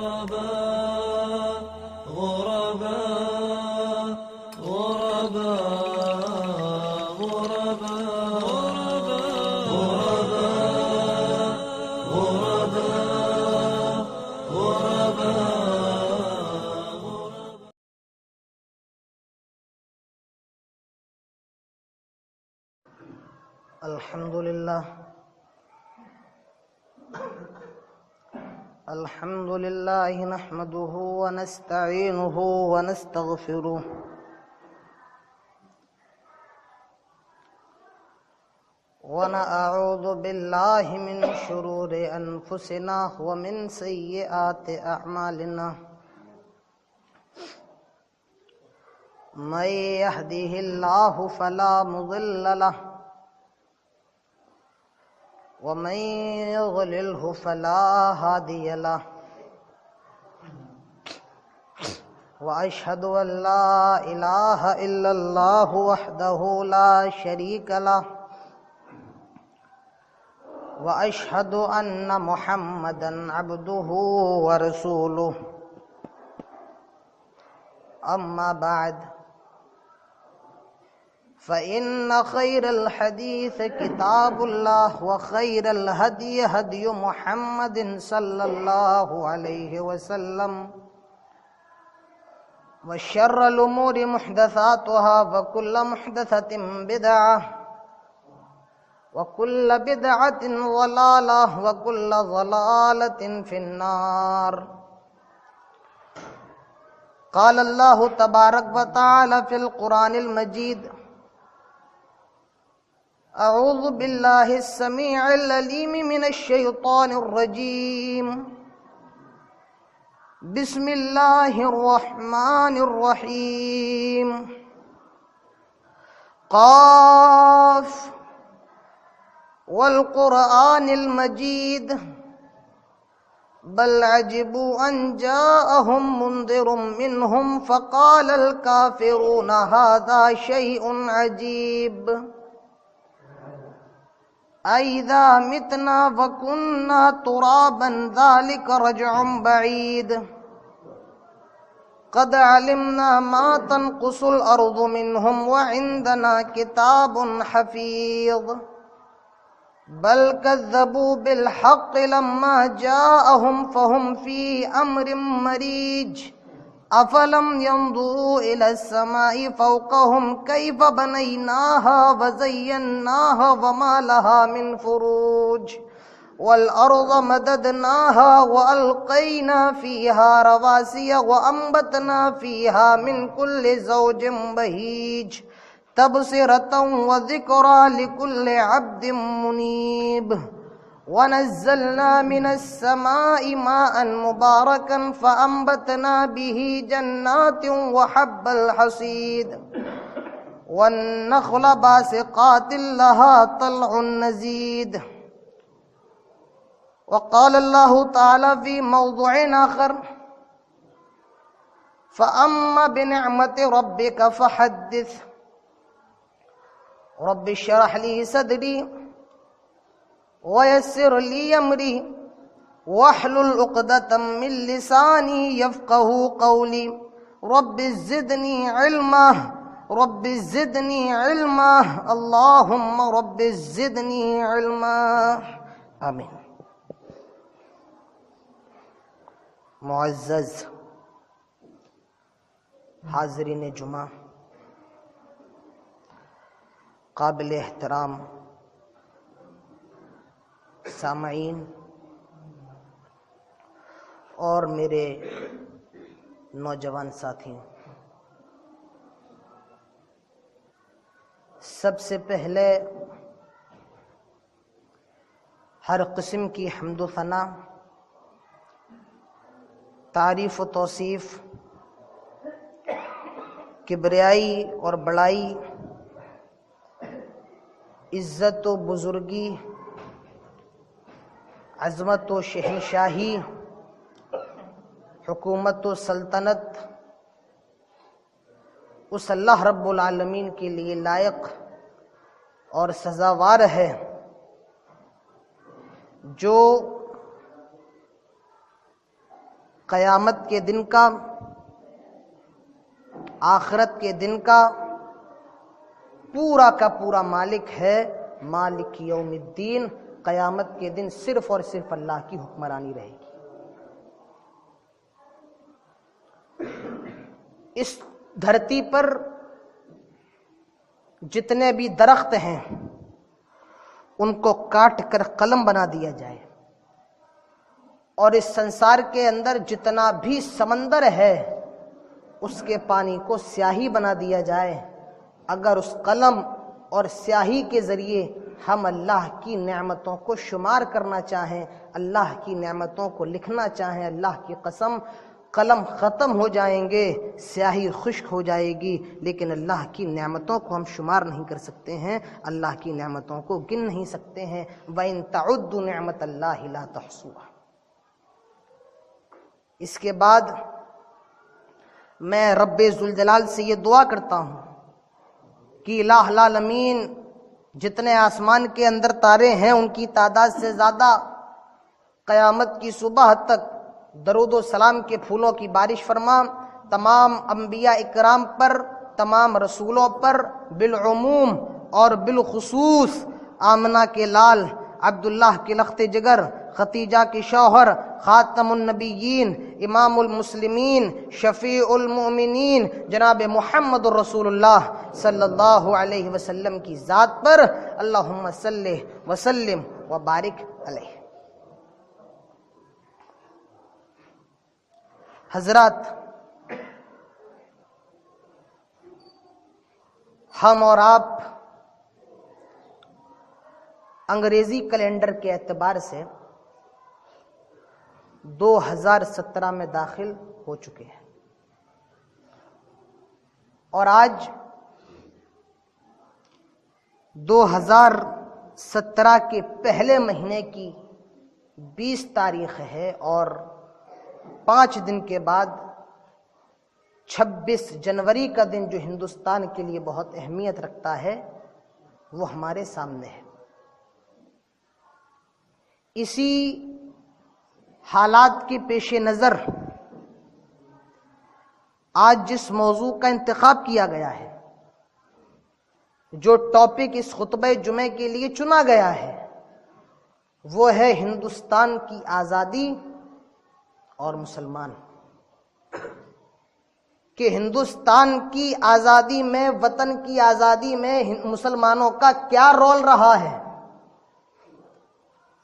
غرباء غرباء غرباء غرباء غرباء غرباء. الحمد لله نحمده ونستعينه ونستغفره ونعوذ بالله من شرور أنفسنا ومن سيئات أعمالنا من يهده الله فلا مضل له ومن يضلله فلا هادي له وأشهد أن لا إله إلا الله وحده لا شريك له وأشهد أن محمدا عبده ورسوله. أما بعد فإن خير الحديث كتاب الله وخير الهدي هدي محمد صلى الله عليه وسلم وشر الأمور محدثاتها وكل محدثة بدعة وكل بدعة ضلالة وكل ضلالة في النار. قال الله تبارك وتعالى في القرآن المجيد: أعوذ بالله السميع العليم من الشيطان الرجيم. بسم الله الرحمن الرحيم. قاف والقرآن المجيد بل عجبوا أن جاءهم منذر منهم فقال الكافرون هذا شيء عجيب أَإِذَا مِتْنَا وَكُنَّا تُرَابًا ذَلِكَ رَجْعٌ بَعِيدٌ قَدْ عَلِمْنَا مَا تَنْقُصُ الْأَرْضُ مِنْهُمْ وَعِنْدَنَا كِتَابٌ حَفِيظٌ بَلْ كَذَّبُوا بِالْحَقِّ لَمَّا جَاءَهُمْ فَهُمْ فِي أَمْرٍ مَرِيجٍ أَفَلَمْ يَنْظُرُوا إِلَى السَّمَاءِ فَوْقَهُمْ كَيْفَ بَنَيْنَاهَا وَزَيَّنَّاهَا وَمَا لَهَا مِنْ فُرُوجٍ وَالْأَرْضَ مَدَدْنَاهَا وَأَلْقَيْنَا فِيهَا رَوَاسِيَ وَأَنبَتْنَا فِيهَا مِنْ كُلِّ زَوْجٍ بَهِيجٍ تَبْصِرَةً وَذِكْرَى لِكُلِّ عَبْدٍ مُنِيبٍ. وَنَزَّلْنَا مِنَ السَّمَاءِ مَاءً مُبَارَكًا فَأَنبَتْنَا بِهِ جَنَّاتٍ وَحَبَّ الْحَصِيدِ وَالنَّخْلَ بَاسِقَاتٍ لَهَا طَلْعٌ نَضِيدٌ. وقال الله تعالى في موضوع آخر: فأما بنعمة ربك فحدث. رب اشرح لي صدري ويسر لي أمري واحلل عقدة من لساني يفقه قولي. رب زدني علما رب زدني علما اللهم رب زدني علما آمین. معزز حاضرین جمعہ، قابل احترام سامعین اور میرے نوجوان ساتھی، سب سے پہلے ہر قسم کی حمد و ثنا، تعریف و توصیف، کبریائی اور بڑائی، عزت و بزرگی، عظمت و شہنشاہی، حکومت و سلطنت اس اللہ رب العالمین کے لیے لائق اور سزاوار ہے جو قیامت کے دن کا، آخرت کے دن کا پورا مالک ہے مالک یوم الدین۔ قیامت کے دن صرف اور صرف اللہ کی حکمرانی رہے گی۔ اس دھرتی پر جتنے بھی درخت ہیں ان کو کاٹ کر قلم بنا دیا جائے، اور اس سنسار کے اندر جتنا بھی سمندر ہے اس کے پانی کو سیاہی بنا دیا جائے، اگر اس قلم اور سیاہی کے ذریعے ہم اللہ کی نعمتوں کو شمار کرنا چاہیں، اللہ کی نعمتوں کو لکھنا چاہیں، اللہ کی قسم قلم ختم ہو جائیں گے، سیاہی خشک ہو جائے گی، لیکن اللہ کی نعمتوں کو ہم شمار نہیں کر سکتے ہیں، اللہ کی نعمتوں کو گن نہیں سکتے ہیں۔ وَإِن تَعُدُّوا نِعْمَةَ اللَّهِ لَا تُحْصُوهَا۔ اس کے بعد میں رب ذوالجلال سے یہ دعا کرتا ہوں کہ الہ العالمین جتنے آسمان کے اندر تارے ہیں ان کی تعداد سے زیادہ قیامت کی صبح تک درود و سلام کے پھولوں کی بارش فرما، تمام انبیاء اکرام پر، تمام رسولوں پر بالعموم اور بالخصوص آمنہ کے لال، عبداللہ کے لخت جگر، ختیجہ کے شوہر، خاتم النبیین، امام المسلمین، شفیع المؤمنین جناب محمد الرسول اللہ صلی اللہ علیہ وسلم کی ذات پر اللہم صلی وسلم وبارک علیہ۔ حضرات، ہم اور آپ انگریزی کیلنڈر کے اعتبار سے 2017 میں داخل ہو چکے ہیں، اور آج 2017 کے پہلے مہینے کی 20 تاریخ ہے، اور 5 دن کے بعد 26 جنوری کا دن جو ہندوستان کے لیے بہت اہمیت رکھتا ہے وہ ہمارے سامنے ہے۔ اسی حالات کے پیش نظر آج جس موضوع کا انتخاب کیا گیا ہے، جو ٹاپک اس خطبہ جمعے کے لیے چنا گیا ہے، وہ ہے ہندوستان کی آزادی اور مسلمان، کہ ہندوستان کی آزادی میں، وطن کی آزادی میں مسلمانوں کا کیا رول رہا ہے،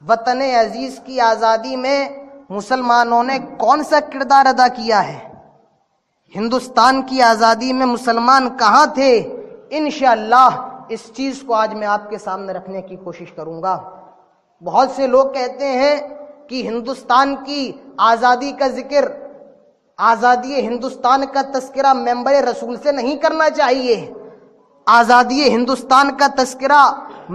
وطن عزیز کی آزادی میں مسلمانوں نے کون سا کردار ادا کیا ہے، ہندوستان کی آزادی میں مسلمان کہاں تھے۔ انشاءاللہ اس چیز کو آج میں آپ کے سامنے رکھنے کی کوشش کروں گا۔ بہت سے لوگ کہتے ہیں کہ ہندوستان کی آزادی کا ذکر، آزادی ہندوستان کا تذکرہ ممبر رسول سے نہیں کرنا چاہیے، آزادی ہندوستان کا تذکرہ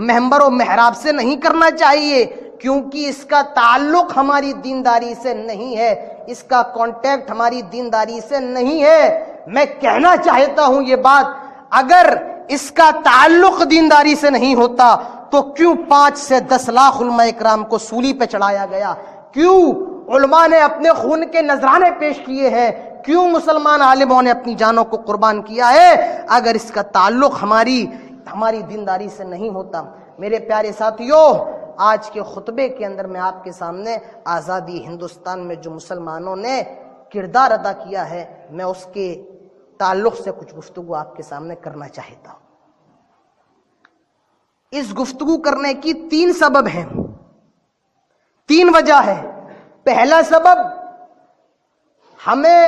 ممبر و محراب سے نہیں کرنا چاہیے، کیونکہ اس کا تعلق ہماری دینداری سے نہیں ہے، اس کا کانٹیکٹ ہماری دینداری سے نہیں ہے۔ میں کہنا چاہتا ہوں یہ بات، اگر اس کا تعلق دینداری سے نہیں ہوتا تو کیوں 5 سے 10 لاکھ علماء اکرام کو سولی پہ چڑھایا گیا، کیوں علماء نے اپنے خون کے نذرانے پیش کیے ہیں، کیوں مسلمان عالموں نے اپنی جانوں کو قربان کیا ہے، اگر اس کا تعلق ہماری دینداری سے نہیں ہوتا۔ میرے پیارے ساتھیوں، آج کے خطبے کے اندر میں آپ کے سامنے آزادی ہندوستان میں جو مسلمانوں نے کردار ادا کیا ہے، میں اس کے تعلق سے کچھ گفتگو آپ کے سامنے کرنا چاہتا ہوں۔ اس گفتگو کرنے کی 3 سبب ہیں، 3 وجہ ہے۔ پہلا سبب، ہمیں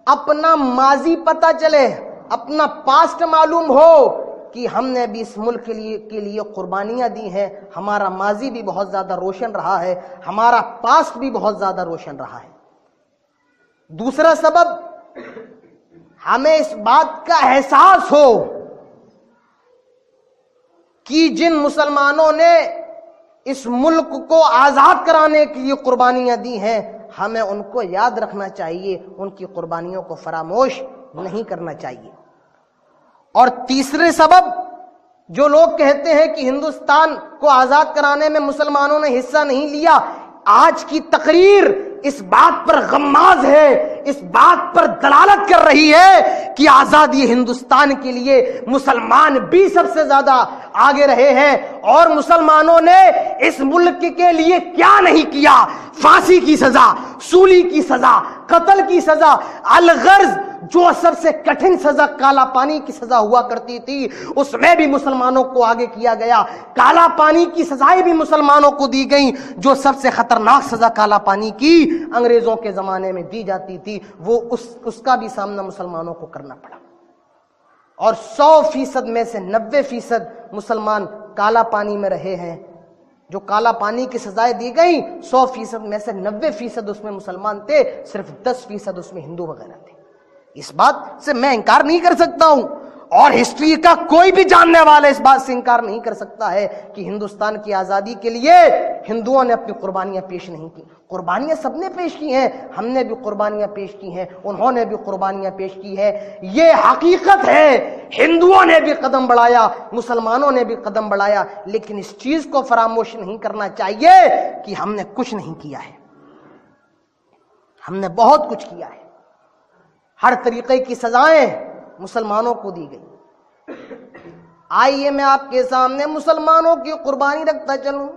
اپنا ماضی پتہ چلے، اپنا پاسٹ معلوم ہو کہ ہم نے بھی اس ملک کے لیے قربانیاں دی ہیں، ہمارا ماضی بھی بہت زیادہ روشن رہا ہے، ہمارا پاسٹ بھی بہت زیادہ روشن رہا ہے۔ دوسرا سبب، ہمیں اس بات کا احساس ہو کہ جن مسلمانوں نے اس ملک کو آزاد کرانے کے لیے قربانیاں دی ہیں، ہمیں ان کو یاد رکھنا چاہیے، ان کی قربانیوں کو فراموش نہیں کرنا چاہیے۔ اور تیسرے سبب، جو لوگ کہتے ہیں کہ ہندوستان کو آزاد کرانے میں مسلمانوں نے حصہ نہیں لیا، آج کی تقریر اس بات پر غماز ہے، اس بات پر دلالت کر رہی ہے کہ آزادی ہندوستان کے لیے مسلمان بھی سب سے زیادہ آگے رہے ہیں، اور مسلمانوں نے اس ملک کے لیے کیا نہیں کیا۔ پھانسی کی سزا، سولی کی سزا، قتل کی سزا، الغرض جو سب سے کٹھن سزا کالا پانی کی سزا ہوا کرتی تھی اس میں بھی مسلمانوں کو آگے کیا گیا۔ کالا پانی کی سزائیں بھی مسلمانوں کو دی گئیں، جو سب سے خطرناک سزا کالا پانی کی انگریزوں کے زمانے میں دی جاتی تھی، وہ اس کا بھی سامنا مسلمانوں کو کرنا پڑا۔ اور 100% میں سے 90% مسلمان کالا پانی میں رہے ہیں۔ جو کالا پانی کی سزائیں دی گئیں 100% میں سے 90% اس میں مسلمان تھے، صرف 10% اس میں ہندو وغیرہ تھے۔ اس بات سے میں انکار نہیں کر سکتا ہوں، اور ہسٹری کا کوئی بھی جاننے والا اس بات سے انکار نہیں کر سکتا ہے کہ ہندوستان کی آزادی کے لیے ہندوؤں نے اپنی قربانیاں پیش نہیں کی۔ قربانیاں سب نے پیش کی ہیں، ہم نے بھی قربانیاں پیش کی ہیں، انہوں نے بھی قربانیاں پیش کی ہے، یہ حقیقت ہے۔ ہندوؤں نے بھی قدم بڑھایا، مسلمانوں نے بھی قدم بڑھایا، لیکن اس چیز کو فراموش نہیں کرنا چاہیے کہ ہم نے کچھ نہیں کیا ہے، ہم نے بہت کچھ کیا ہے۔ ہر طریقے کی سزائیں مسلمانوں کو دی گئی۔ آئیے میں آپ کے سامنے مسلمانوں کی قربانی رکھتا چلوں۔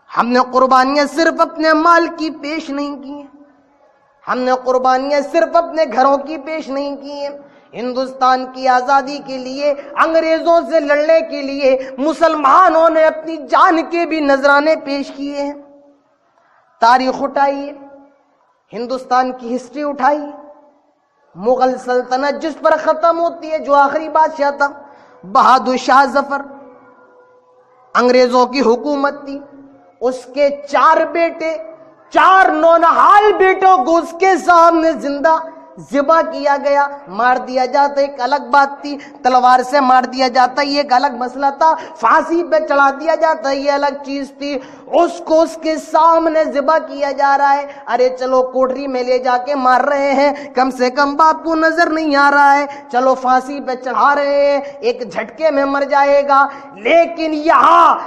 ہم نے قربانیاں صرف اپنے مال کی پیش نہیں کی ہیں، ہم نے قربانیاں صرف اپنے گھروں کی پیش نہیں کی ہیں۔ ہندوستان کی آزادی کے لیے، انگریزوں سے لڑنے کے لیے مسلمانوں نے اپنی جان کے بھی نذرانے پیش کیے ہیں۔ تاریخ اٹھائیے، ہندوستان کی ہسٹری اٹھائیے، مغل سلطنت جس پر ختم ہوتی ہے، جو آخری بادشاہ تھا بہادر شاہ ظفر، انگریزوں کی حکومت تھی، اس کے 4 بیٹے، 4 نونہال بیٹوں کو اس کے سامنے زندہ ذبح کیا گیا، مار دیا جاتا ایک الگ بات تھی، تلوار سے مار دیا جاتا یہ ایک الگ مسئلہ تھا، پھانسی پہ چڑھا دیا جاتا یہ الگ چیز تھی۔ اس کو اس کے سامنے ذبح کیا جا رہا ہے، ارے چلو کوٹری میں لے جا کے مار رہے ہیں، کم سے کم باپ کو نظر نہیں آ رہا ہے، چلو پھانسی پہ چڑھا رہے ہیں، ایک جھٹکے میں مر جائے گا، لیکن یہاں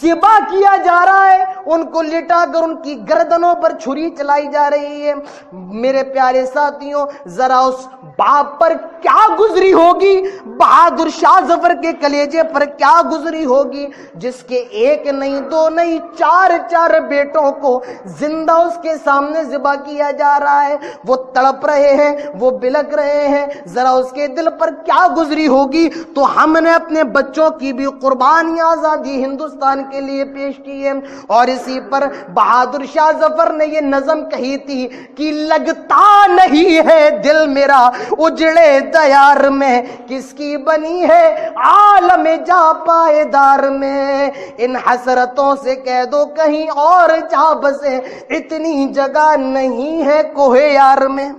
ذبح کیا جا رہا ہے، ان کو لٹا کر ان کی گردنوں پر چھری چلائی جا رہی ہے۔ میرے پیارے ساتھیوں، ذرا اس باپ پر کیا گزری ہوگی، بہادر شاہ ظفر کے کلیجے پر کیا گزری ہوگی، جس کے 1 نہیں 2 نہیں 4 بیٹوں کو زندہ اس کے سامنے ذبح کیا جا رہا ہے، وہ تڑپ رہے ہیں، وہ بلک رہے ہیں، ذرا اس کے دل پر کیا گزری ہوگی۔ تو ہم نے اپنے بچوں کی بھی قربانی آزادی ہندوستان کے لیے پیش کی ہے، اور اسی پر بہادر شاہ ظفر نے یہ نظم کہی تھی کہ لگتا نہیں ہے دل میرا اجڑے دیار میں، کس کی بنی ہے عالم جا پائیدار میں، ان حسرتوں سے کہہ دو کہیں اور جا بسے، اتنی جگہ نہیں ہے کوہ یار میں۔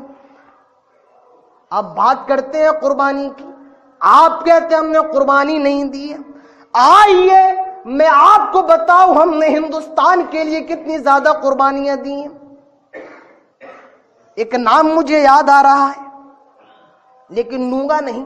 اب بات کرتے ہیں قربانی کی، آپ کہتے ہیں ہم نے قربانی نہیں دی ہے، آئیے میں آپ کو بتاؤں ہم نے ہندوستان کے لیے کتنی زیادہ قربانیاں دی ہیں۔ ایک نام مجھے یاد آ رہا ہے لیکن لوں گا نہیں،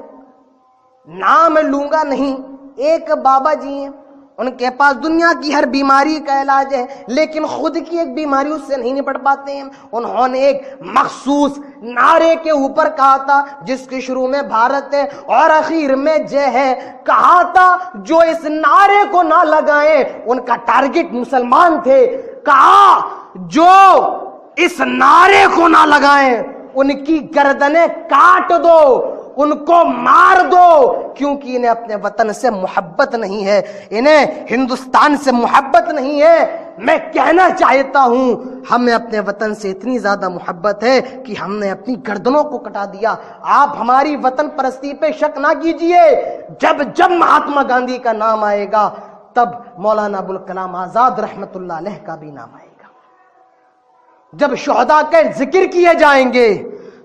نام لوں گا نہیں۔ ایک بابا جی ہیں، ان کے پاس دنیا کی ہر بیماری کا علاج ہے، لیکن خود کی ایک بیماری اس سے نہیں نپٹ پاتے ہیں۔ انہوں نے ایک مخصوص نعرے کے اوپر کہا تھا جس کے شروع میں بھارت ہے اور اخیر میں جے ہے، کہا تھا جو اس نعرے کو نہ لگائیں ان کا ٹارگٹ مسلمان تھے، کہا جو اس نعرے کو نہ لگائیں ان کی گردنیں کاٹ دو، ان کو مار دو، کیونکہ انہیں اپنے وطن سے محبت نہیں ہے، انہیں ہندوستان سے محبت نہیں ہے۔ میں کہنا چاہتا ہوں ہمیں اپنے وطن سے اتنی زیادہ محبت ہے کہ ہم نے اپنی گردنوں کو کٹا دیا۔ آپ ہماری وطن پرستی پہ شک نہ کیجئے، جب جب مہاتما گاندھی کا نام آئے گا تب مولانا ابوالکلام آزاد رحمت اللہ علیہ کا بھی نام آئے گا، جب شہداء کے ذکر کیے جائیں گے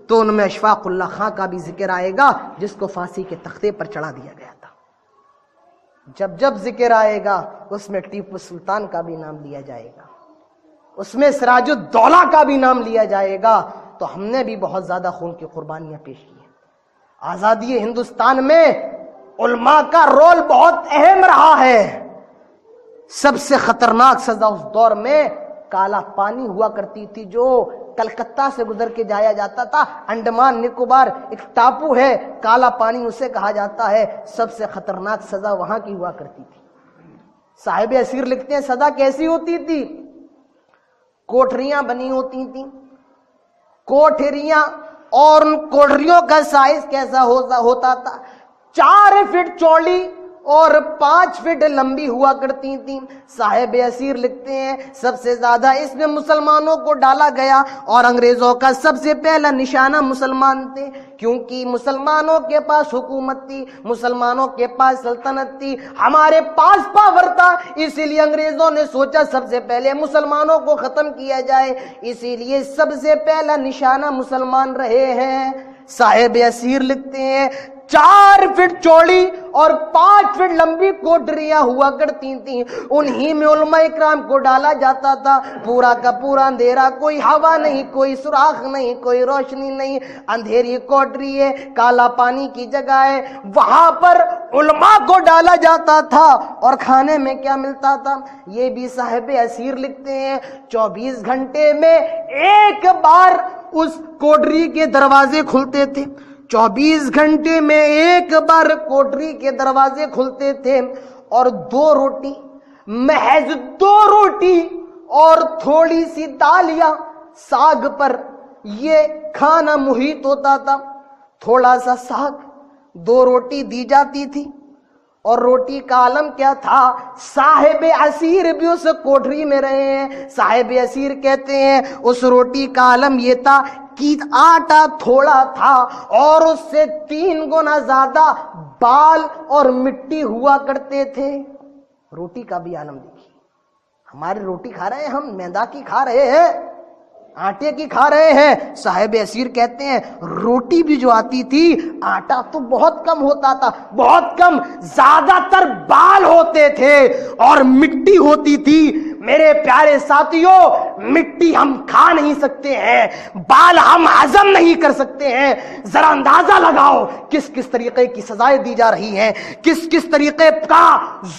تو ان میں اشفاق اللہ خان کا بھی ذکر آئے گا جس کو پھانسی کے تختے پر چڑھا دیا گیا تھا، جب جب ذکر آئے گا اس میں ٹیپو سلطان کا بھی نام لیا جائے گا، اس میں سراج الدولہ کا بھی نام لیا جائے گا۔ تو ہم نے بھی بہت زیادہ خون کی قربانیاں پیش کی ہیں۔ آزادی ہندوستان میں علماء کا رول بہت اہم رہا ہے۔ سب سے خطرناک سزا اس دور میں کالا پانی ہوا کرتی تھی جو کلکتہ سے گزر کے جایا جاتا تھا. انڈمان نکوبار ایک ٹاپو ہے, کالا پانی اسے کہا جاتا ہے. سب سے خطرناک سزا وہاں کی ہوا کرتی تھی. صاحب اسیر لکھتے ہیں سزا کیسی ہوتی تھی. کوٹریاں بنی ہوتی تھیں, کوٹریاں, اور ان کوٹریوں کا سائز کیسا ہوتا تھا, 4 فٹ چوڑی اور 5 فٹ لمبی ہوا کرتی تھیں. صاحب اسیر لکھتے ہیں سب سے زیادہ اس میں مسلمانوں کو ڈالا گیا اور انگریزوں کا سب سے پہلا نشانہ مسلمان تھے, کیونکہ مسلمانوں کے پاس حکومت تھی, مسلمانوں کے پاس سلطنت تھی, ہمارے پاس پاور تھا. اسی لیے انگریزوں نے سوچا سب سے پہلے مسلمانوں کو ختم کیا جائے, اسی لیے سب سے پہلا نشانہ مسلمان رہے ہیں. صاحب اسیر لکھتے ہیں 4 فٹ چوڑی اور 5 فٹ لمبی کوٹریاں ہوا کرتی تھیں, انہی میں علماء اکرام کو ڈالا جاتا تھا. پورا کا پورا اندھیرا, کوئی ہوا نہیں, کوئی سوراخ نہیں, کوئی روشنی نہیں, اندھیری کوٹری ہے, کالا پانی کی جگہ ہے, وہاں پر علماء کو ڈالا جاتا تھا. اور کھانے میں کیا ملتا تھا یہ بھی صاحب اسیر لکھتے ہیں 24 گھنٹے میں ایک بار اس کوٹری کے دروازے کھلتے تھے. 24 گھنٹے میں ایک بار کوٹری کے دروازے کھلتے تھے, اور 2 روٹی, محض 2 روٹی اور تھوڑی سی دالیاں ساگ پر یہ کھانا محیط ہوتا تھا. تھوڑا سا ساگ, 2 روٹی دی جاتی تھی. اور روٹی کا عالم کیا تھا, صاحب اسیر بھی اس کوٹری میں رہے ہیں. صاحب اسیر کہتے ہیں اس روٹی کا عالم یہ تھا کہ آٹا تھوڑا تھا اور اس سے 3 گنا زیادہ بال اور مٹی ہوا کرتے تھے. روٹی کا بھی عالم دیکھیے, ہماری روٹی کھا رہے ہیں ہم, میدا کی کھا رہے ہیں, آٹے کی کھا رہے ہیں. صاحب اسیر کہتے ہیں روٹی بھی جو آتی تھی, آٹا تو بہت کم ہوتا تھا, بہت کم, زیادہ تر بال ہوتے تھے اور مٹی ہوتی تھی. میرے پیارے ساتھیوں, مٹی ہم کھا نہیں سکتے ہیں, بال ہم ہضم نہیں کر سکتے ہیں. ذرا اندازہ لگاؤ کس کس طریقے کی سزائیں دی جا رہی ہیں, کس کس طریقے کا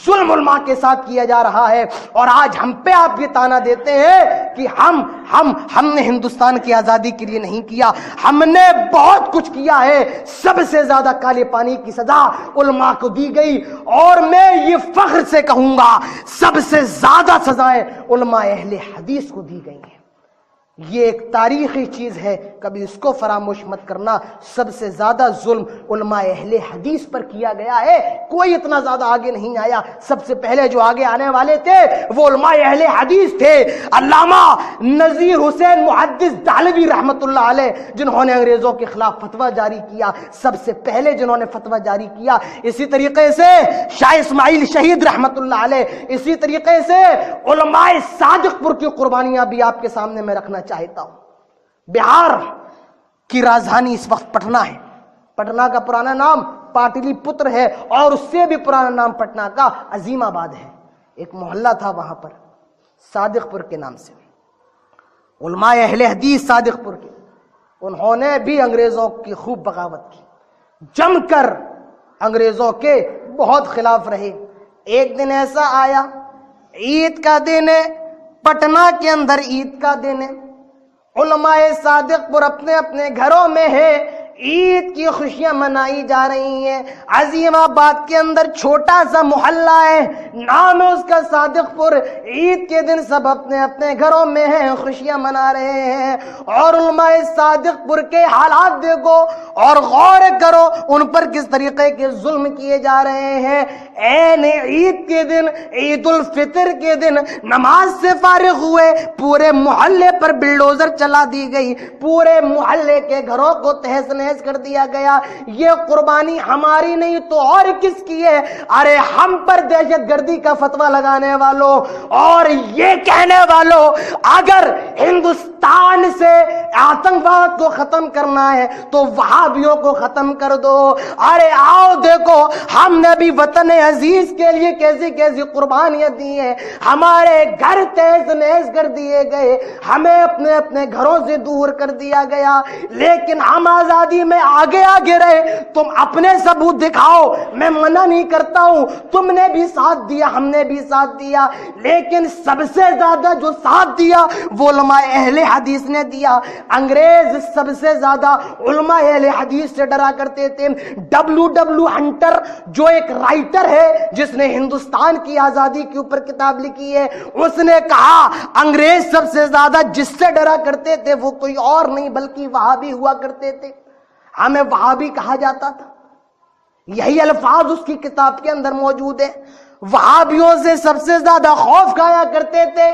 ظلم علماء کے ساتھ کیا جا رہا ہے. اور آج ہم پہ آپ یہ تانا دیتے ہیں کہ ہم نے ہندوستان کی آزادی کے لیے نہیں کیا, ہم نے بہت کچھ کیا ہے. سب سے زیادہ کالے پانی کی سزا علماء کو دی گئی, اور میں یہ فخر سے کہوں گا سب سے زیادہ سزائیں علماء اہل حدیث کو دی گئی ہیں. یہ ایک تاریخی چیز ہے, کبھی اس کو فراموش مت کرنا. سب سے زیادہ ظلم علماء اہل حدیث پر کیا گیا ہے, کوئی اتنا زیادہ آگے نہیں آیا. سب سے پہلے جو آگے آنے والے تھے وہ علماء اہل حدیث تھے. علامہ نذیر حسین محدث دہلوی رحمت اللہ علیہ, جنہوں نے انگریزوں کے خلاف فتویٰ جاری کیا, سب سے پہلے جنہوں نے فتویٰ جاری کیا. اسی طریقے سے شاہ اسماعیل شہید رحمت اللہ علیہ, اسی طریقے سے علماء صادق پور کی قربانیاں بھی آپ کے سامنے میں رکھنا چاہتا ہوں. بہار کی راجدھانی اس وقت پٹنہ ہے. پٹنہ کا پرانا نام پاٹلی پتر ہے, اور اس سے بھی پرانا نام پٹنہ کا عظیم آباد ہے. ایک محلہ تھا وہاں پر صادق پور کے نام سے. علماء اہل حدیث صادق پور کے, انہوں نے بھی انگریزوں کی خوب بغاوت کی, جم کر انگریزوں کے بہت خلاف رہے. ایک دن ایسا آیا, عید کا دن ہے, پٹنہ کے اندر عید کا دن ہے, علماء صادق پور اپنے اپنے گھروں میں ہے, عید کی خوشیاں منائی جا رہی ہیں. عظیم آباد کے اندر چھوٹا سا محلہ ہے, نام ہے اس کا صادق پور. عید کے دن سب اپنے اپنے گھروں میں ہیں, خوشیاں منا رہے ہیں. اور علماء صادق پور کے حالات دیکھو اور غور کرو ان پر کس طریقے کے ظلم کیے جا رہے ہیں. عین عید کے دن, عید الفطر کے دن نماز سے فارغ ہوئے, پورے محلے پر بلڈوزر چلا دی گئی, پورے محلے کے گھروں کو تہس نہس کر دیا گیا. یہ قربانی ہماری نہیں تو اور کس کی ہے؟ ارے ہم پر دہشت گردی کا فتویٰ لگانے والوں اور یہ کہنے والوں, اگر ہندوستان سے آتنکواد کو ختم کرنا ہے تو وہابیوں کو ختم کر دو. ارے آؤ دیکھو ہم نے بھی وطن عزیز کے لیے کیسی کیسی قربانیاں دی ہیں. ہمارے گھر تہس نہس کر دیے گئے, ہمیں اپنے اپنے گھروں سے دور کر دیا گیا, لیکن ہم آزادی آزادی میں آگے آگے رہے، تم اپنے ثبوت دکھاؤ، میں منع نہیں کرتا ہوں، تم نے بھی ساتھ دیا، ہم نے بھی ساتھ دیا، لیکن سب سے زیادہ جو ساتھ دیا وہ علماء اہل حدیث نے دیا۔ انگریز سب سے زیادہ علماء اہل حدیث سے ڈرا کرتے تھے۔ W ہنٹر جو ایک رائٹر ہے جس نے ہندوستان کی آزادی کے اوپر کتاب لکھی ہے، اس نے کہا انگریز سب سے زیادہ جس سے ڈرا کرتے تھے وہ کوئی اور نہیں بلکہ وہابی ہوا کرتے تھے، ہمیں وہابی کہا جاتا تھا۔ یہی الفاظ اس کی کتاب کے اندر موجود ہے۔ وہابیوں سے سب سے زیادہ خوف کھایا کرتے تھے،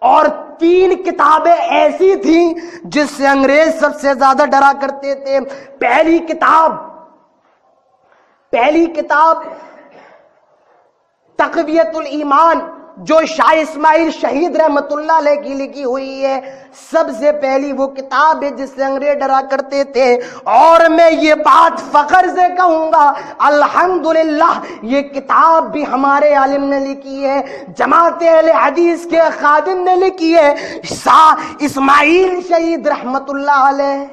اور 3 کتابیں ایسی تھیں جس سے انگریز سب سے زیادہ ڈرا کرتے تھے۔ پہلی کتاب تقویت الایمان جو شاہ اسماعیل شہید رحمت اللہ علیہ کی لکھی ہوئی ہے، سب سے پہلی وہ کتاب ہے جس سے انگریز ڈرا کرتے تھے۔ اور میں یہ بات فخر سے کہوں گا الحمدللہ یہ کتاب بھی ہمارے عالم نے لکھی ہے، جماعت اہل حدیث کے خادم نے لکھی ہے، شاہ اسماعیل شہید رحمت اللہ علیہ۔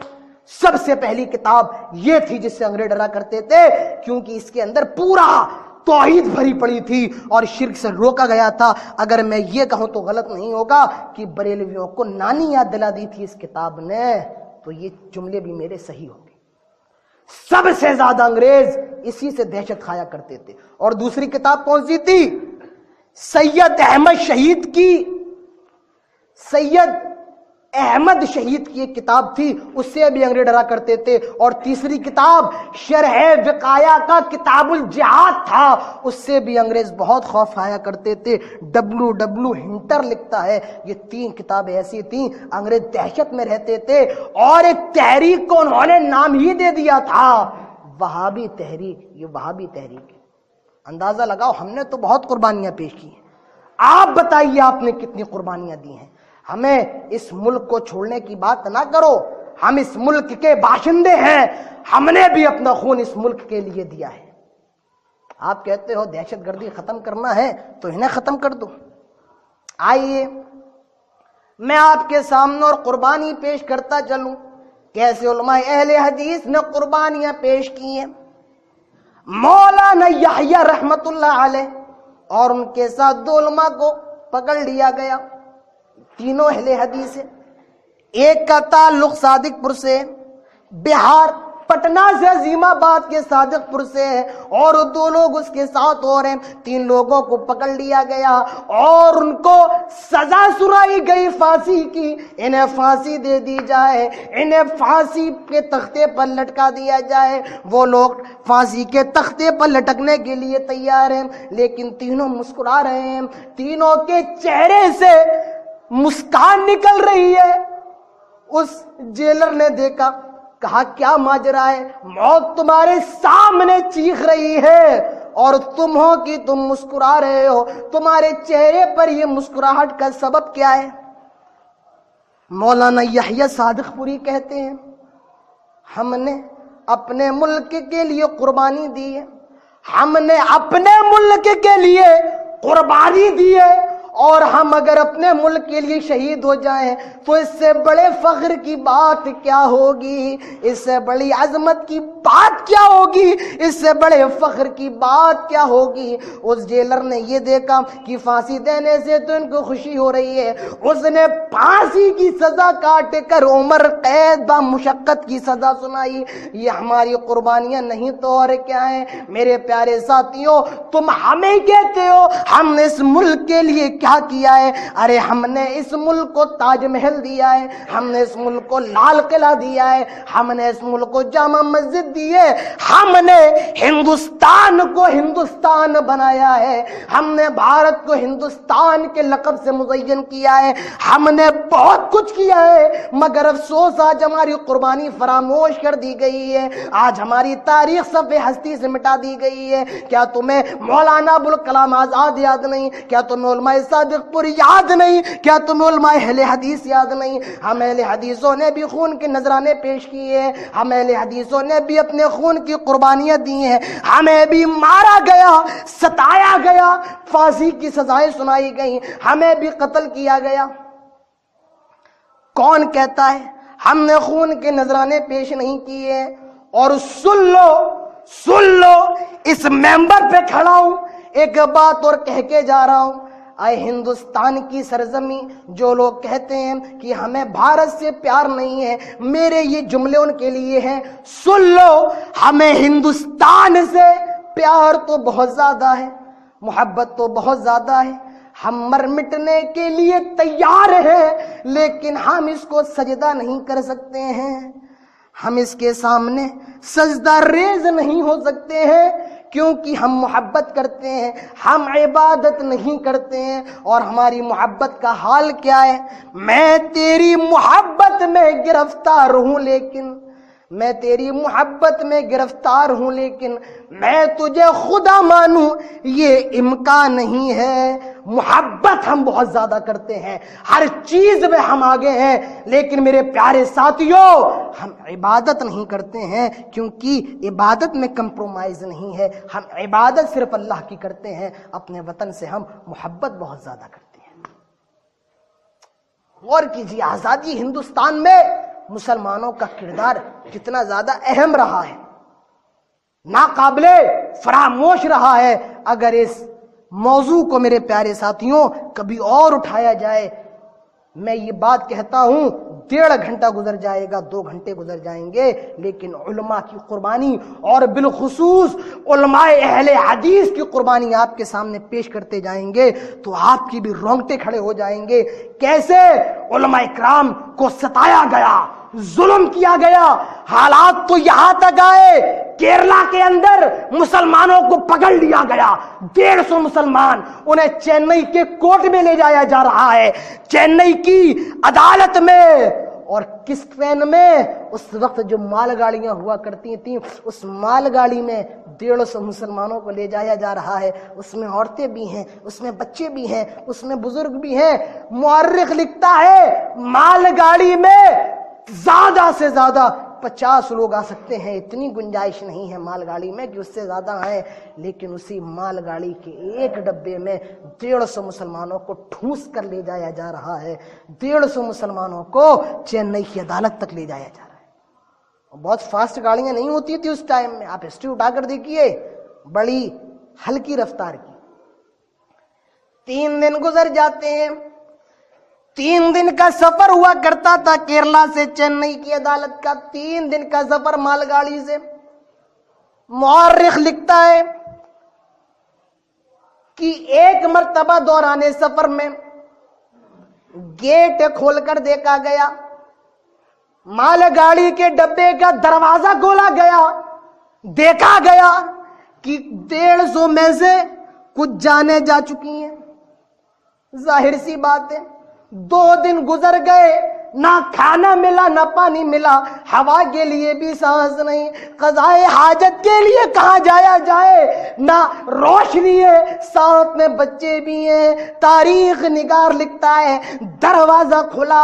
سب سے پہلی کتاب یہ تھی جس سے انگریز ڈرا کرتے تھے، کیونکہ اس کے اندر پورا توحید بھری پڑی تھی اور شرک سے روکا گیا تھا۔ اگر میں یہ کہوں تو غلط نہیں ہوگا کہ بریلویوں کو نانی یاد دلا دی تھی اس کتاب نے، تو یہ جملے بھی میرے صحیح ہوں گے۔ سب سے زیادہ انگریز اسی سے دہشت کھایا کرتے تھے۔ اور دوسری کتاب کون سی تھی؟ سید احمد شہید کی ایک کتاب تھی، اس سے بھی انگریز ڈرا کرتے تھے۔ اور تیسری کتاب شرح وقایہ کا کتاب الجہاد تھا، اس سے بھی انگریز بہت خوف کھایا کرتے تھے۔ W ہنٹر لکھتا ہے یہ 3 کتابیں ایسی تھیں، انگریز دہشت میں رہتے تھے، اور ایک تحریک کو انہوں نے نام ہی دے دیا تھا وہابی تحریک۔ یہ وہابی تحریک ہے۔ اندازہ لگاؤ، ہم نے تو بہت قربانیاں پیش کی ہیں، آپ بتائیے آپ نے کتنی قربانیاں دی ہیں۔ ہمیں اس ملک کو چھوڑنے کی بات نہ کرو، ہم اس ملک کے باشندے ہیں، ہم نے بھی اپنا خون اس ملک کے لیے دیا ہے۔ آپ کہتے ہو دہشت گردی ختم کرنا ہے تو انہیں ختم کر دو۔ آئیے میں آپ کے سامنے اور قربانی پیش کرتا چلوں، کیسے علماء اہل حدیث نے قربانیاں پیش کی ہیں۔ مولانا یحییٰ رحمت اللہ علیہ اور ان کے ساتھ 2 علماء کو پکڑ لیا گیا، تینوں اہل حدیث ہیں۔ ایک کا تعلق صادق پور سے، بہار پٹنہ سے عظیم آباد کے صادق پور سے ہے، اور 2 لوگ اس کے ساتھ اور ہیں۔ 3 لوگوں کو پکڑ لیا گیا اور ان کو سزا سنائی گئی پھانسی کی، انہیں پھانسی دے دی جائے، انہیں پھانسی کے تختے پر لٹکا دیا جائے۔ وہ لوگ پھانسی کے تختے پر لٹکنے کے لیے تیار ہیں، لیکن تینوں مسکرا رہے ہیں، تینوں کے چہرے سے مسکان نکل رہی ہے۔ اس جیلر نے دیکھا، کہا کیا ماجرا ہے؟ موت تمہارے سامنے چیخ رہی ہے اور تم ہو کہ تم مسکرا رہے ہو، تمہارے چہرے پر یہ مسکراہٹ کا سبب کیا ہے؟ مولانا یحییٰ صادق پوری کہتے ہیں ہم نے اپنے ملک کے لیے قربانی دی ہے، ہم نے اپنے ملک کے لیے قربانی دی ہے، اور ہم اگر اپنے ملک کے لیے شہید ہو جائیں تو اس سے بڑے فخر کی بات کیا ہوگی، اس سے بڑی عظمت کی بات کیا ہوگی، اس سے بڑے فخر کی بات کیا ہوگی۔ اس جیلر نے یہ دیکھا کہ پھانسی دینے سے تو ان کو خوشی ہو رہی ہے، اس نے پھانسی کی سزا کاٹ کر عمر قید با مشقت کی سزا سنائی۔ یہ ہماری قربانیاں نہیں تو اور کیا ہیں؟ میرے پیارے ساتھیوں، تم ہمیں کہتے ہو ہم نے اس ملک کے لیے کیا کیا ہے؟ ارے ہم نے اس ملک کو تاج محل دیا ہے، ہم نے اس ملک کو لال قلعہ دیا ہے، ہم نے اس ملک کو جامع مسجد دی ہے، ہم نے ہندوستان کو ہندوستان بنایا ہے، ہم نے بھارت کو ہندوستان کے لقب سے مزین کیا ہے، ہم نے بہت کچھ کیا ہے، مگر افسوس آج ہماری قربانی فراموش کر دی گئی ہے، آج ہماری تاریخ صفحے ہستی سے مٹا دی گئی ہے۔ کیا تمہیں مولانا ابوالکلام آزاد یاد نہیں؟ کیا تمہیں علماء صادق پور یاد نہیں؟ کیا تمہیں علماء اہل حدیث یاد نہیں؟ ہم اہل حدیثوں نے بھی خون کے نذرانے پیش کیے ہیں، ہم اہل حدیثوں نے بھی اپنے خون کی قربانیاں دی ہیں، ہمیں بھی مارا گیا، ستایا گیا، پھانسی کی سزائیں سنائی گئیں، ہمیں بھی قتل کیا گیا۔ کون کہتا ہے ہم نے خون کے نذرانے پیش نہیں کیے؟ اور سن لو اس ممبر پہ کھڑا ہوں، ایک بات اور کہہ کے جا رہا ہوں. اے ہندوستان کی سرزمین، جو لوگ کہتے ہیں کہ ہمیں بھارت سے پیار نہیں ہے، میرے یہ جملے ان کے لیے ہیں. سن لو، ہمیں ہندوستان سے پیار تو بہت زیادہ ہے، محبت تو بہت زیادہ ہے، ہم مر مٹنے کے لیے تیار ہیں، لیکن ہم اس کو سجدہ نہیں کر سکتے ہیں، ہم اس کے سامنے سجدہ ریز نہیں ہو سکتے ہیں، کیونکہ ہم محبت کرتے ہیں، ہم عبادت نہیں کرتے ہیں. اور ہماری محبت کا حال کیا ہے؟ میں تیری محبت میں گرفتار ہوں، لیکن میں تیری محبت میں گرفتار ہوں، لیکن میں تجھے خدا مانوں یہ امکان نہیں ہے. محبت ہم بہت زیادہ کرتے ہیں، ہر چیز میں ہم آگے ہیں، لیکن میرے پیارے ساتھیوں ہم عبادت نہیں کرتے ہیں، کیونکہ عبادت میں کمپرومائز نہیں ہے. ہم عبادت صرف اللہ کی کرتے ہیں، اپنے وطن سے ہم محبت بہت زیادہ کرتے ہیں. غور کیجیے، آزادی ہندوستان میں مسلمانوں کا کردار کتنا زیادہ اہم رہا ہے، ناقابل فراموش رہا ہے. اگر اس موضوع کو میرے پیارے ساتھیوں کبھی اور اٹھایا جائے، میں یہ بات کہتا ہوں 1.5 گھنٹہ گزر جائے گا، 2 گھنٹے گزر جائیں گے، لیکن علماء کی قربانی اور بالخصوص علماء اہل حدیث کی قربانی آپ کے سامنے پیش کرتے جائیں گے تو آپ کی بھی رونگٹے کھڑے ہو جائیں گے. کیسے علماء اکرام کو ستایا گیا، ظلم کیا گیا. حالات تو یہاں تک آئے، کیرلا کے اندر مسلمانوں کو پکڑ لیا گیا، 150 مسلمان، انہیں چنئی کے کورٹ میں لے جایا جا رہا ہے، چنئی کی عدالت میں. اور کس ٹرین میں؟ اس وقت جو مال گاڑیاں ہوا کرتی تھیں، اس مال گاڑی میں 150 مسلمانوں کو لے جایا جا رہا ہے. اس میں عورتیں بھی ہیں، اس میں بچے بھی ہیں، اس میں بزرگ بھی ہیں. مورخ لکھتا ہے مال گاڑی میں زیادہ سے زیادہ 50 لوگ آ سکتے ہیں، اتنی گنجائش نہیں ہے مال گاڑی میں کہ اس سے زیادہ آئیں. لیکن اسی مال گاڑی کے ایک ڈبے میں 150 مسلمانوں کو ٹھونس کر لے جایا جا رہا ہے، 150 مسلمانوں کو چنئی کی عدالت تک لے جایا جا رہا ہے. بہت فاسٹ گاڑیاں نہیں ہوتی تھی اس ٹائم میں، آپ ہسٹری اٹھا کر دیکھیے، بڑی ہلکی رفتار کی. 3 دن گزر جاتے ہیں. 3 دن کا سفر ہوا کرتا تھا کیرلا سے چنئی کی عدالت کا، 3 دن کا سفر مال گاڑی سے. مورخ لکھتا ہے کہ ایک مرتبہ دوران سفر میں گیٹ کھول کر دیکھا گیا، مال گاڑی کے ڈبے کا دروازہ کھولا گیا، دیکھا گیا کہ 150 میں سے کچھ جانیں جا چکی ہیں. ظاہر سی بات ہے، 2 دن گزر گئے، نہ کھانا ملا نہ پانی ملا، ہوا کے لیے بھی سانس نہیں، قضائے حاجت کے لیے کہاں جایا جائے، نہ روشنی ہے، ساتھ میں بچے بھی ہیں. تاریخ نگار لکھتا ہے دروازہ کھلا،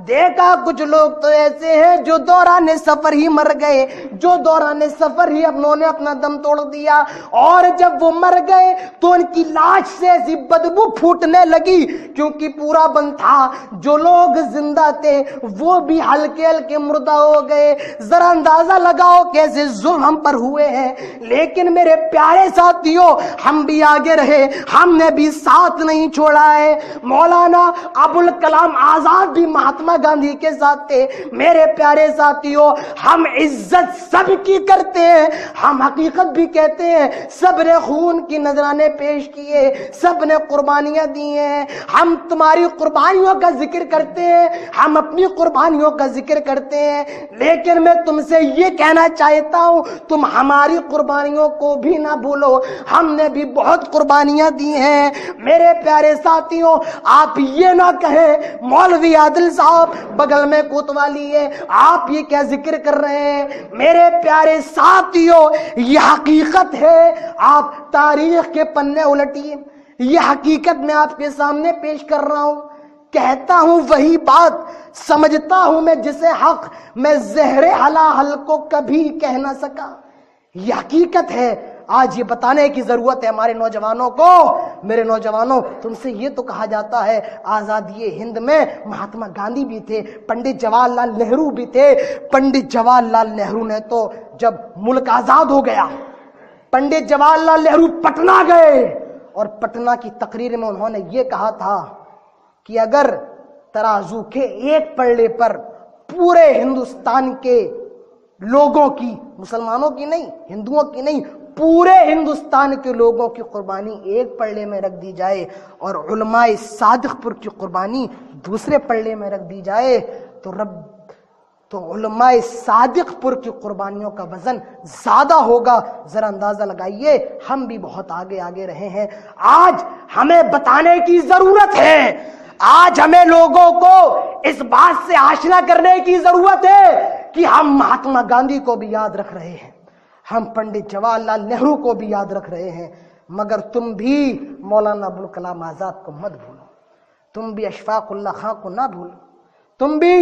دیکھا کچھ لوگ تو ایسے ہیں جو دوران سفر ہی مر گئے، جو دوران سفر ہی انہوں نے اپنا دم توڑ دیا. اور جب وہ مر گئے تو ان کی لاش سے ایسی بدبو پھوٹنے لگی، کیونکہ پورا بند تھا. جو لوگ زندہ تھے وہ بھی ہلکے ہلکے مردہ ہو گئے. ذرا اندازہ لگاؤ کیسے ظلم ہم پر ہوئے ہیں. لیکن میرے پیارے ساتھیوں ہم بھی آگے رہے، ہم نے بھی ساتھ نہیں چھوڑا ہے. مولانا ابوالکلام آزاد بھی مہاتما گاندھی کے ساتھ تھے. میرے پیارے ساتھیوں ہم عزت سب کی کرتے ہیں، ہم حقیقت بھی کہتے ہیں. سب نے خون کی نذرانے پیش کیے، سب نے قربانیاں دی ہیں. ہم تمہاری قربانیوں کا ذکر کرتے ہیں، ہم اپنی قربانیوں کا ذکر کرتے ہیں. لیکن میں تم سے یہ کہنا چاہتا ہوں تم ہماری قربانیوں کو بھی نہ بھولو، ہم نے بھی بہت قربانیاں دی ہیں. میرے پیارے ساتھیوں آپ یہ نہ کہیں مولوی عادل صاحب بغل میں کوتوالی ہے، آپ یہ کیا ذکر کر رہے ہیں. میرے پیارے ساتھیوں یہ حقیقت ہے، آپ تاریخ کے پنے الٹیے، یہ حقیقت میں آپ کے سامنے پیش کر رہا ہوں. کہتا ہوں وہی بات، سمجھتا ہوں میں جسے حق، میں زہر حلاحل کو کبھی کہہ نہ سکا. یہ حقیقت ہے. آج یہ بتانے کی ضرورت ہے ہمارے نوجوانوں کو، میرے نوجوانوں تم سے یہ تو کہا جاتا ہے آزادی ہند میں مہاتما گاندھی بھی تھے، پنڈت جواہر لال نہرو بھی تھے۔ پنڈت جواہر لال نہرو نے تو جب ملک آزاد ہو گیا، پنڈت جواہر لال نہرو پٹنہ گئے اور پٹنہ کی تقریر میں انہوں نے یہ کہا تھا کہ اگر ترازو کے ایک پلڑے پر پورے ہندوستان کے لوگوں کی، مسلمانوں کی نہیں، ہندوؤں کی نہیں، پورے ہندوستان کے لوگوں کی قربانی ایک پلڑے میں رکھ دی جائے اور علماء صادق پور کی قربانی دوسرے پلڑے میں رکھ دی جائے تو علماء صادق پور کی قربانیوں کا وزن زیادہ ہوگا۔ ذرا اندازہ لگائیے، ہم بھی بہت آگے رہے ہیں۔ آج ہمیں بتانے کی ضرورت ہے، آج ہمیں لوگوں کو اس بات سے آشنا کرنے کی ضرورت ہے کہ ہم مہاتما گاندھی کو بھی یاد رکھ رہے ہیں، ہم پنڈت جواہر لال نہرو کو بھی یاد رکھ رہے ہیں، مگر تم بھی مولانا ابوالکلام آزاد کو مت بھولو، تم بھی اشفاق اللہ خان کو نہ بھولو، تم بھی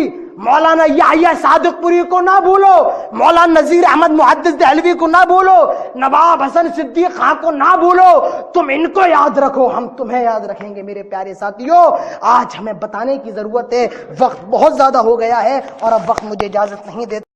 مولانا یحییٰ صادق پوری کو نہ بھولو، مولانا نذیر احمد محدث دہلوی کو نہ بھولو، نواب حسن صدیق خان کو نہ بھولو، تم ان کو یاد رکھو، ہم تمہیں یاد رکھیں گے۔ میرے پیارے ساتھیوں، آج ہمیں بتانے کی ضرورت ہے، وقت بہت زیادہ ہو گیا ہے اور اب وقت مجھے اجازت نہیں دیتا۔